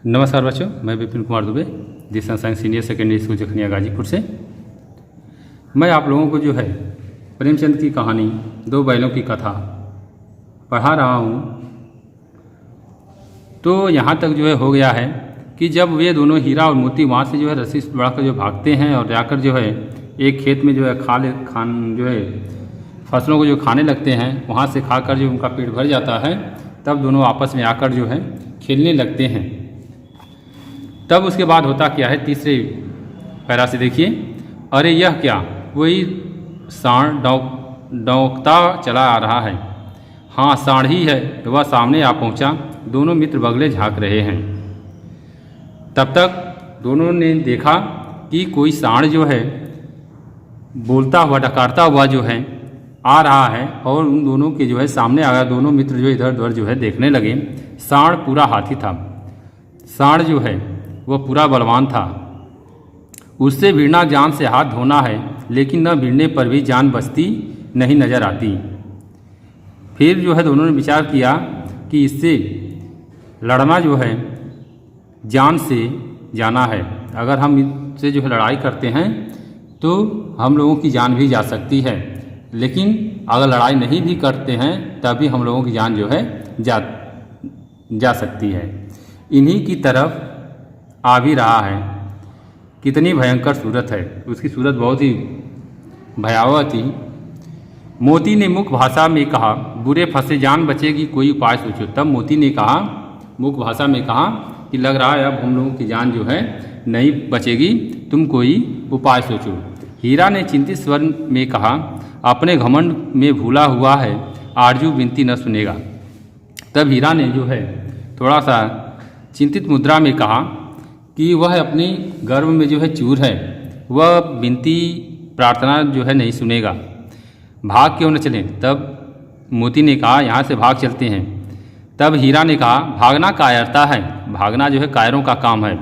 नमस्कार बच्चों, मैं Vipin Kumar Dubey Disha science senior secondary school Jakhania Ghazipur से। मैं आप लोगों को जो है प्रेमचंद की कहानी दो बैलों की कथा पढ़ा रहा हूँ। तो यहाँ तक जो है हो गया है कि जब वे दोनों हीरा और मोती वहाँ से जो है रस्सी बढ़ाकर जो भागते हैं और जाकर जो है एक खेत में जो है खान जो है फसलों को जो खाने लगते हैं, वहाँ से खाकर जो उनका पेट भर जाता है, तब दोनों आपस में आकर जो है खेलने लगते हैं। तब उसके बाद होता क्या है, तीसरे पैरा से देखिए। अरे यह क्या, वही सांड डौंकता चला आ रहा है। हाँ, सांड ही है। वह सामने आ पहुंचा। दोनों मित्र बगले झांक रहे हैं। तब तक दोनों ने देखा कि कोई सांड जो है बोलता हुआ डकारता हुआ जो है आ रहा है और उन दोनों के जो है सामने आ गया। दोनों मित्र जो इधर उधर जो है देखने लगे। सांड पूरा हाथी था। सांड जो है वह पूरा बलवान था। उससे भिड़ना जान से हाथ धोना है, लेकिन न भिड़ने पर भी जान बचती नहीं नजर आती। फिर जो है दोनों ने विचार किया कि इससे लड़ना जो है जान से जाना है। अगर हम इससे जो है लड़ाई करते हैं तो हम लोगों की जान भी जा सकती है, लेकिन अगर लड़ाई नहीं भी करते हैं तभी हम लोगों की जान जो है जा सकती है। इन्हीं की तरफ आ भी रहा है। कितनी भयंकर सूरत है। उसकी सूरत बहुत ही भयावह थी। मोती ने मुख भाषा में कहा, बुरे फंसे जान बचेगी, कोई उपाय सोचो। तब मोती ने कहा, मुख भाषा में कहा कि लग रहा है अब हम लोगों की जान जो है नहीं बचेगी, तुम कोई उपाय सोचो। हीरा ने चिंतित स्वर में कहा, अपने घमंड में भूला हुआ है, आरजू विनती न सुनेगा। तब हीरा ने जो है थोड़ा सा चिंतित मुद्रा में कहा कि वह अपनी गर्व में जो है चूर है, वह विनती प्रार्थना जो है नहीं सुनेगा। भाग क्यों न चलें? तब मोती ने कहा, यहाँ से भाग चलते हैं। तब हीरा ने कहा, भागना कायरता है, भागना जो है कायरों का काम है,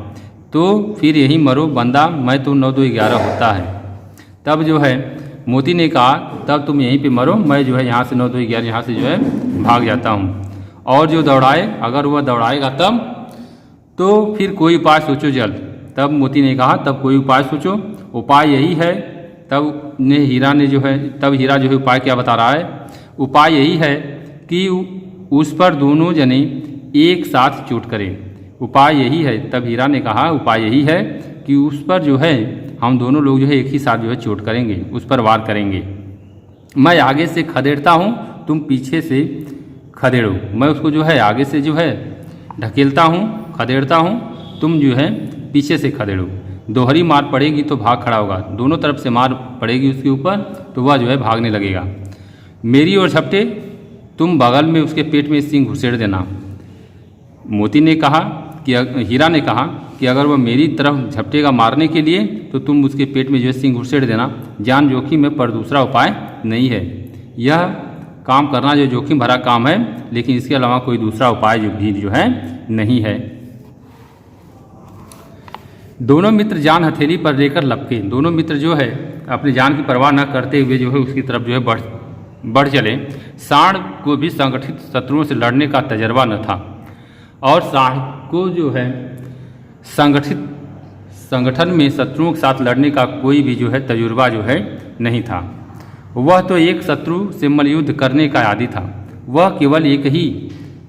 तो फिर यही मरो बंदा, मैं तो 9 2 11 होता है। तब जो है मोती ने कहा, तब तुम यहीं पे मरो, मैं जो है यहाँ से 9 2 11 यहाँ से जो है भाग जाता हूँ। और जो दौड़ाए, अगर वह दौड़ाएगा तब तो फिर कोई उपाय सोचो जल्द। तब मोती ने कहा, तब कोई उपाय सोचो, उपाय यही है। तब हीरा ने जो है हीरा जो है उपाय क्या बता रहा है, उपाय यही है कि उस पर दोनों जने एक साथ चोट करें। उपाय यही है। तब हीरा ने कहा, उपाय यही है कि उस पर जो है हम दोनों लोग जो है एक ही साथ जो है चोट करेंगे, उस पर वार करेंगे। मैं आगे से खदेड़ता हूँ, तुम पीछे से खदेड़ो। मैं उसको जो है आगे से जो है ढकेलता हूँ, खदेड़ता हूँ, तुम जो है पीछे से खदेड़ो। दोहरी मार पड़ेगी तो भाग खड़ा होगा। दोनों तरफ से मार पड़ेगी उसके ऊपर तो वह जो है भागने लगेगा। मेरी ओर झपटे, तुम बगल में उसके पेट में सींग घुसेड़ देना। मोती ने कहा कि हीरा ने कहा कि अगर वह मेरी तरफ झपटेगा मारने के लिए तो तुम उसके पेट में जो है सींग घुसेड़ देना। जान जोखिम में पर दूसरा उपाय नहीं है। यह काम करना जो जोखिम भरा काम है, लेकिन इसके अलावा कोई दूसरा उपाय जो है नहीं है। दोनों मित्र जान हथेली पर लेकर लपके। दोनों मित्र जो है अपनी जान की परवाह न करते हुए जो है उसकी तरफ जो है बढ़ चले। सांड को भी संगठित शत्रुओं से लड़ने का तजर्बा न था और सांड को जो है संगठन में शत्रुओं के साथ लड़ने का कोई भी जो है तजुर्बा जो है नहीं था। वह तो एक शत्रु से मल्लयुद्ध करने का आदी था। वह केवल एक ही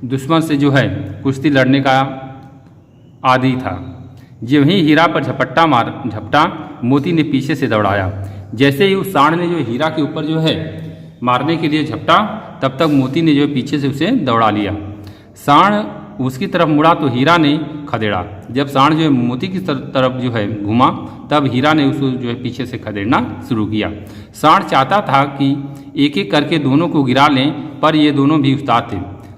दुश्मन से जो है कुश्ती लड़ने का आदी था। जब ही हीरा पर झपटा, मोती ने पीछे से दौड़ाया। जैसे ही उस सांड ने जो हीरा के ऊपर जो है मारने के लिए झपटा, तब तक मोती ने जो है पीछे से उसे दौड़ा लिया। सांड उसकी तरफ मुड़ा तो हीरा ने खदेड़ा। जब सांड जो है मोती की तरफ जो है घुमा, तब हीरा ने उसको जो है पीछे से खदेड़ना शुरू किया। सांड चाहता था कि एक एक करके दोनों को गिरा लें, पर ये दोनों भी उस्ताद थे।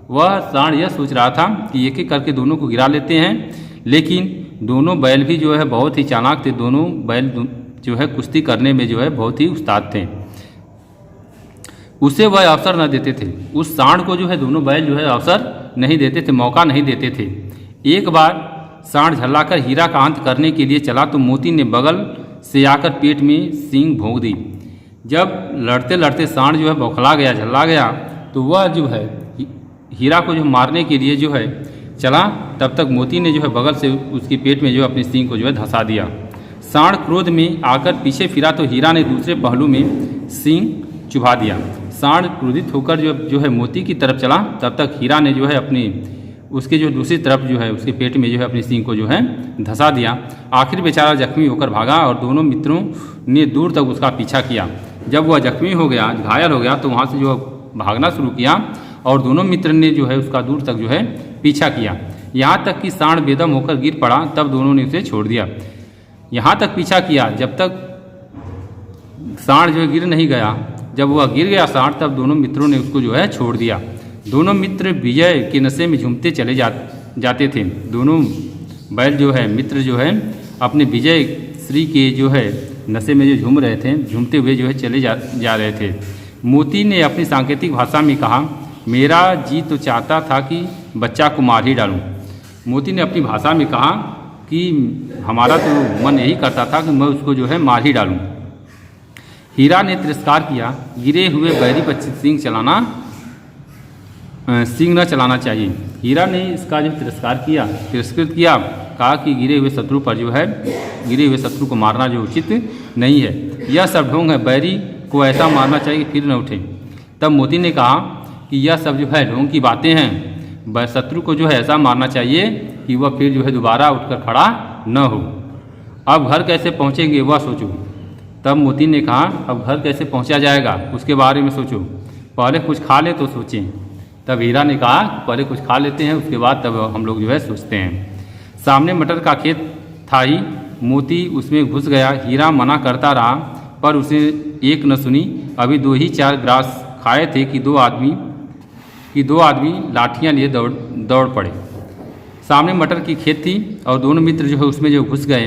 वह सांड यह सोच रहा था कि एक एक करके दोनों को गिरा लेते हैं, लेकिन दोनों बैल भी जो है बहुत ही चालाक थे। दोनों बैल जो है कुश्ती करने में जो है बहुत ही उस्ताद थे। उसे वह अवसर न देते थे। उस सांड को जो है दोनों बैल जो है अवसर नहीं देते थे, मौका नहीं देते थे। एक बार सांड झल्लाकर हीरा का अंत करने के लिए चला तो मोती ने बगल से आकर पेट में सींग भोंक दी। जब लड़ते लड़ते सांड जो है बौखला गया, झल्ला गया, तो वह जो है हीरा को जो मारने के लिए जो है चला तब तक मोती ने जो है बगल से उसकी पेट में जो है अपनी सींग को जो है धंसा दिया। सांड क्रोध में आकर पीछे फिरा तो हीरा ने दूसरे पहलू में सींग चुभा दिया। सांड क्रोधित होकर जो है मोती की तरफ चला तब तक हीरा ने जो है अपनी उसके जो दूसरी तरफ जो है उसके पेट में जो है अपनी सींग को जो है धंसा दिया। आखिर बेचारा जख्मी होकर भागा और दोनों मित्रों ने दूर तक उसका पीछा किया। जब वह जख्मी हो गया, घायल हो गया, तो वहाँ से जो भागना शुरू किया और दोनों मित्र ने जो है उसका दूर तक जो है पीछा किया। यहाँ तक कि सांड बेदम होकर गिर पड़ा, तब दोनों ने उसे छोड़ दिया। यहाँ तक पीछा किया जब तक सांड जो है गिर नहीं गया। जब वह गिर गया सांड, तब दोनों मित्रों ने उसको जो है छोड़ दिया। दोनों मित्र विजय के नशे में झूमते चले जाते थे। दोनों बैल जो है मित्र जो है अपने विजय श्री के जो है नशे में जो झूम रहे थे, झूमते हुए जो है चले जा रहे थे। मोती ने अपनी सांकेतिक भाषा में कहा, मेरा जी तो चाहता था कि बच्चा को मार ही डालूं। मोती ने अपनी भाषा में कहा कि हमारा तो मन यही करता था कि मैं उसको जो है मार ही डालूं। हीरा ने तिरस्कार किया, गिरे हुए बैरी पर सींग न चलाना चाहिए। हीरा ने इसका जो तिरस्कृत किया, कहा कि गिरे हुए शत्रु पर जो है गिरे हुए शत्रु को मारना जो उचित नहीं है। यह सब ढोंग है, बैरी को ऐसा मारना चाहिए कि फिर न उठे। तब मोती ने कहा कि यह सब जो है ढोंग की बातें हैं, शत्रु को जो है ऐसा मारना चाहिए कि वह फिर जो है दोबारा उठकर खड़ा न हो। अब घर कैसे पहुँचेंगे वह सोचो। तब मोती ने कहा, अब घर कैसे पहुँचा जाएगा उसके बारे में सोचो, पहले कुछ खा ले तो सोचें। तब हीरा ने कहा, पहले कुछ खा लेते हैं, उसके बाद तब हम लोग जो है सोचते हैं। सामने मटर का खेत था ही, मोती उसमें घुस गया। हीरा मना करता रहा पर उसने एक न सुनी। अभी 2 ही 4 ग्रास खाए थे कि दो आदमी लाठियां लिए दौड़ पड़े। सामने मटर की खेत थी और दोनों मित्र जो है उसमें जो घुस गए।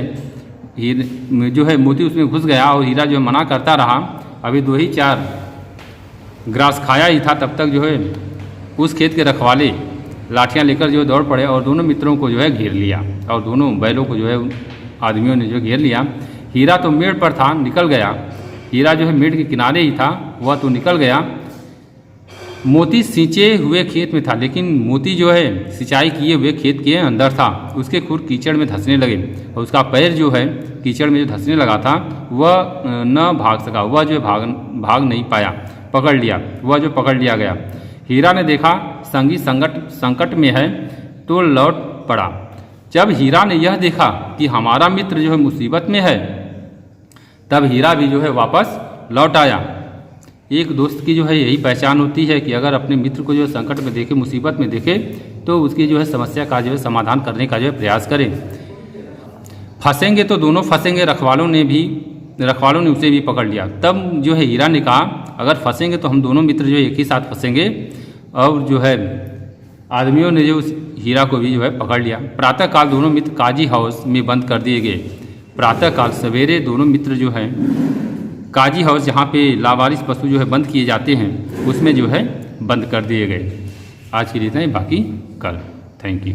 जो है मोती उसमें घुस गया और हीरा जो है मना करता रहा। अभी 2 ही 4 ग्रास खाया ही था, तब तक जो है उस खेत के रखवाले लाठियां लेकर जो दौड़ पड़े और दोनों मित्रों को जो है घेर लिया और दोनों बैलों को जो है आदमियों ने जो घेर लिया। हीरा तो मेड़ पर था, निकल गया। हीरा जो है मेड़ के किनारे ही था, वह तो निकल गया। मोती सींचे हुए खेत में था, लेकिन मोती जो है सिंचाई किए हुए खेत के अंदर था। उसके खुर कीचड़ में धंसने लगे और उसका पैर जो है कीचड़ में जो धंसने लगा था वह न भाग सका। वह जो भाग नहीं पाया, पकड़ लिया गया। हीरा ने देखा संगी संकट में है तो लौट पड़ा। जब हीरा ने यह देखा कि हमारा मित्र जो है मुसीबत में है, तब हीरा भी जो है वापस लौट आया। एक दोस्त की जो है यही पहचान होती है कि अगर अपने मित्र को जो है संकट में देखे, मुसीबत में देखे, तो उसकी जो है समस्या का जो है समाधान करने का जो है प्रयास करें। फंसेंगे तो दोनों फंसेंगे, रखवालों ने उसे भी पकड़ लिया। तब जो है हीरा ने कहा, अगर फंसेंगे तो हम दोनों मित्र जो है एक ही साथ फंसेंगे। और जो है आदमियों ने जो उस हीरा को भी जो है पकड़ लिया। प्रातःकाल दोनों मित्र काजी हाउस में बंद कर दिए गए। प्रातःकाल सवेरे दोनों मित्र जो है काजी हाउस, जहाँ पे लावारिस पशु जो है बंद किए जाते हैं, उसमें जो है बंद कर दिए गए। आज के लिए इतना ही, बाकी कल। Thank you.